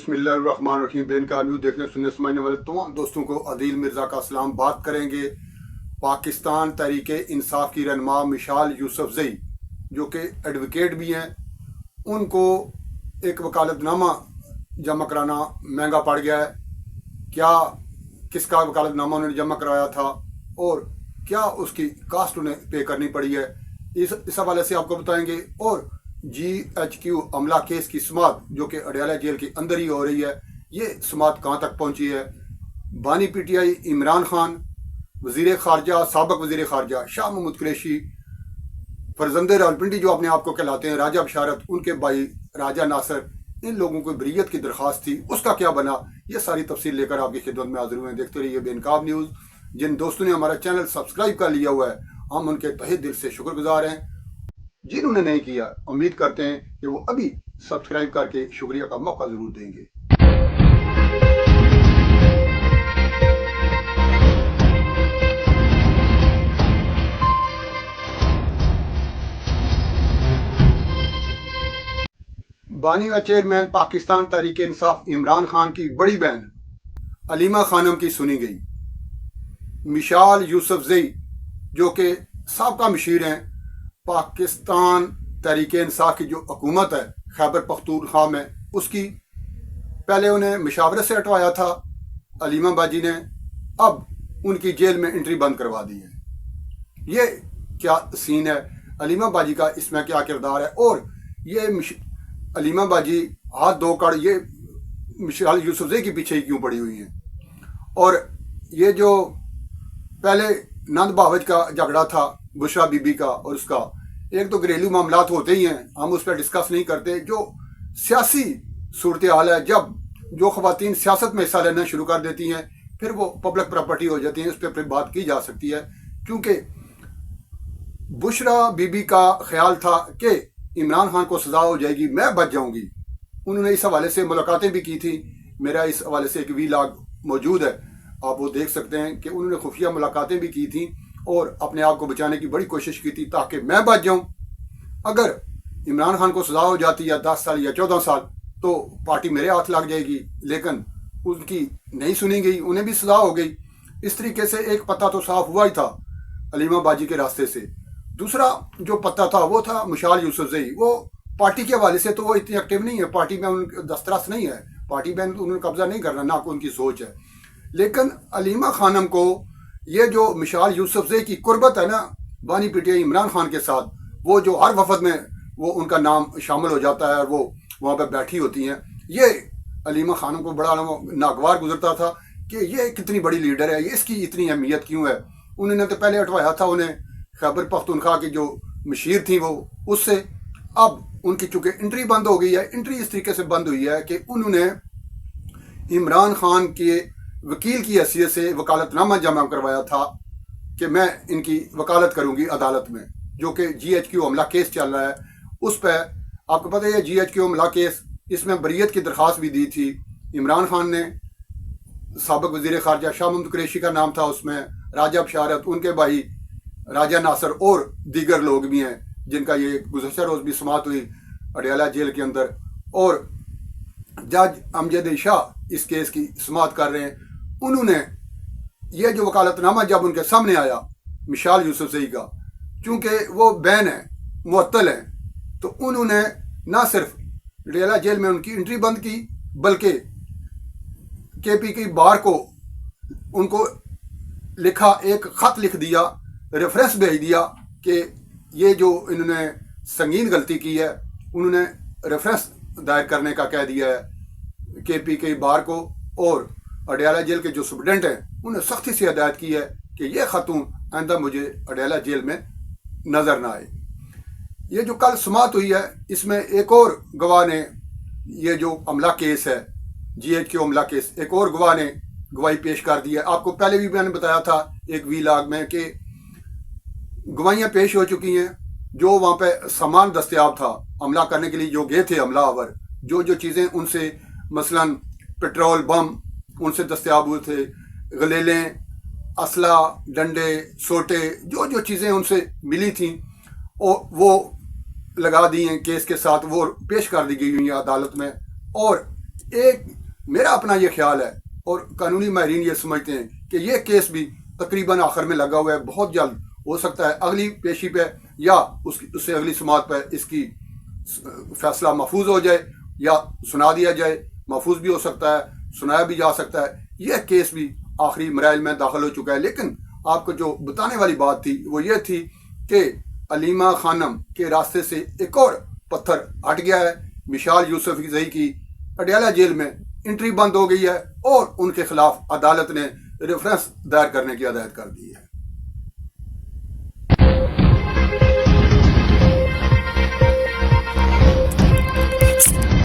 बिस्मिल्लाहिर्रहमानिर्रहीम। बेनकाब न्यूज़ देखने सुनने समझने वाले तमाम दोस्तों को आदिल मिर्ज़ा का सलाम। बात करेंगे पाकिस्तान तहरीक इंसाफ की रहनुमा मिसाल यूसुफजई, जो कि एडवोकेट भी हैं। उनको एक वकालतनामा जमा कराना महंगा पड़ गया है। क्या किसका वकालतनामा उन्होंने जमा कराया था और क्या उसकी कास्ट उन्हें पे करनी पड़ी है, इस हवाले से आपको बताएंगे। और GHQ अमला केस की समाअत जो कि अडयाला जेल के अंदर ही हो रही है, ये समाअत कहाँ तक पहुँची है। बानी PTI इमरान खान, वज़ीर ख़ारजा साबिक़ वज़ीर ख़ारजा शाह महमूद कुरैशी, फरजंदे रावलपिंडी जो अपने आप को कहलाते हैं, राजा बशारत, उनके भाई राजा नासर, इन लोगों को बरीयत की दरख्वास्त थी, उसका क्या बना, ये सारी तफसील लेकर आपकी खिदमत में हाजिर हुए हैं। देखते रहिए बेनकाब न्यूज़। जिन दोस्तों ने हमारा चैनल सब्सक्राइब कर लिया हुआ है, हम उनके तहे दिल से शुक्रगुजार हैं। जिन्होंने नहीं किया, उम्मीद करते हैं कि वो अभी सब्सक्राइब करके शुक्रिया का मौका जरूर देंगे। बानी व चेयरमैन पाकिस्तान तहरीक इंसाफ इमरान खान की बड़ी बहन अलीमा खानम की सुनी गई। मिसाल यूसुफजई जो कि साबका मशीर हैं पाकिस्तान तहरीक इंसाफ की जो हुकूमत है खैबर पख्तूनख्वा में, उसकी पहले उन्हें मशावरत से हटवाया था अलीमा बाजी ने, अब उनकी जेल में एंट्री बंद करवा दी है। ये क्या सीन है, अलीमा बाजी का इसमें क्या किरदार है, और ये अलीमा बाजी हाथ धोकर ये मिसाल यूसुफजई के पीछे ही क्यों पड़ी हुई हैं। और ये जो पहले नंद बावज का झगड़ा था बुशरा बीबी का और उसका, एक तो घरेलू मामलात होते ही हैं, हम उस पर डिस्कस नहीं करते। जो सियासी सूरत हाल है, जब जो ख़वातीन सियासत में हिस्सा लेना शुरू कर देती हैं, फिर वो पब्लिक प्रॉपर्टी हो जाती हैं, उस पर फिर बात की जा सकती है। क्योंकि बुशरा बीबी का ख्याल था कि इमरान खान को सजा हो जाएगी, मैं बच जाऊंगी। उन्होंने इस हवाले से मुलाकातें भी की थी, मेरा इस हवाले से एक वीलॉग मौजूद है, आप वो देख सकते हैं कि उन्होंने खुफिया मुलाकातें भी की थी और अपने आप को बचाने की बड़ी कोशिश की थी ताकि मैं बच जाऊं। अगर इमरान खान को सजा हो जाती या 10 साल या 14 साल तो पार्टी मेरे हाथ लग जाएगी, लेकिन उनकी नहीं सुनी गई, उन्हें भी सजा हो गई। इस तरीके से एक पत्ता तो साफ हुआ ही था अलीमा बाजी के रास्ते से। दूसरा जो पत्ता था वो था मिसाल यूसुफजई। वो पार्टी के हवाले से तो वो इतनी एक्टिव नहीं है, पार्टी में उनका दस्तरस नहीं है, पार्टी में उन्होंने कब्जा नहीं करना, ना को उनकी सोच है। लेकिन अलीमा खानम को ये जो मिसाल यूसुफजई की कुर्बत है ना बानी PTI इमरान खान के साथ, वो जो हर वफद में वो उनका नाम शामिल हो जाता है और वो वहाँ पर बैठी होती हैं, ये अलीमा खानम को बड़ा नागवार गुजरता था कि ये कितनी बड़ी लीडर है, ये इसकी इतनी अहमियत क्यों है। उन्होंने तो पहले हटवाया था उन्हें खैबर पख्तूनख्वा की जो मशीर थी वो उससे, अब उनकी चूँकि एंट्री बंद हो गई है। एंट्री इस तरीके से बंद हुई है कि उन्होंने इमरान खान के वकील की हैसियत से वकालतनामा जमा करवाया था कि मैं इनकी वकालत करूंगी अदालत में, जो कि GHQ हमला केस चल रहा है। उस पर आपको पता है GHQ हमला केस, इसमें बरीयत की दरख्वास्त भी दी थी इमरान खान ने, साबिक़ वज़ीर ख़ारजा शाह महमूद कुरैशी का नाम था उसमें, राजा बशारत, उनके भाई राजा नासर और दीगर लोग भी हैं जिनका ये गुज़श्ता रोज़ भी समाअत हुई अडयाला जेल के अंदर। और जज अमजद शाह इस केस की समाअत कर रहे हैं। उन्होंने ये जो वकालतनामा जब उनके सामने आया मिसाल यूसुफजई का, चूँकि वो बैन है, मुअत्तल है, तो उन्होंने ना सिर्फ अडयाला जेल में उनकी एंट्री बंद की, बल्कि KPK बार को उनको लिखा एक ख़त लिख दिया, रेफरेंस भेज दिया कि ये जो इन्होंने संगीन गलती की है, उन्होंने रेफरेंस दायर करने का कह दिया है KPK बार को। और अडयाला जेल के जो सुप्रिटेंडेंट हैं उन्हें सख्ती से हिदायत की है कि ये खातून आइंदा मुझे अडयाला जेल में नज़र ना आए। ये जो कल समाअत हुई है, इसमें एक और गवाह ने, ये जो हमला केस है GHQ हमला केस, एक और गवाह ने गवाही पेश कर दी है। आपको पहले भी मैंने बताया था एक वीलॉग में कि गवाहियाँ पेश हो चुकी हैं। जो वहाँ पे सामान दस्तयाब था हमला करने के लिए, जो गए थे हमलावर, जो जो चीज़ें उनसे मसलन पेट्रोल बम उनसे दस्तयाब हुए थे, गलेलें, असला, डंडे, सोटे, जो जो चीज़ें उनसे मिली थी और वो लगा दी हैं केस के साथ, वो पेश कर दी गई हुई हैं अदालत में। और एक میرا اپنا یہ خیال ہے اور قانونی ماہرین یہ سمجھتے ہیں کہ یہ کیس بھی تقریباً آخر میں لگا ہوا ہے، بہت جلد ہو سکتا ہے اگلی پیشی پہ یا اس سے اگلی سماعت پہ اس کی فیصلہ محفوظ ہو جائے یا سنا دیا جائے، محفوظ بھی ہو سکتا ہے، سنایا بھی جا سکتا ہے۔ یہ کیس بھی آخری مراحل میں داخل ہو چکا ہے، لیکن آپ کو جو بتانے والی بات تھی وہ یہ تھی کہ علیمہ خانم کے راستے سے ایک اور پتھر ہٹ گیا ہے۔ مشال یوسف زئی کی اڈیالہ جیل میں انٹری بند ہو گئی ہے اور ان کے خلاف عدالت نے ریفرنس دائر کرنے کی ہدایت کر دی ہے۔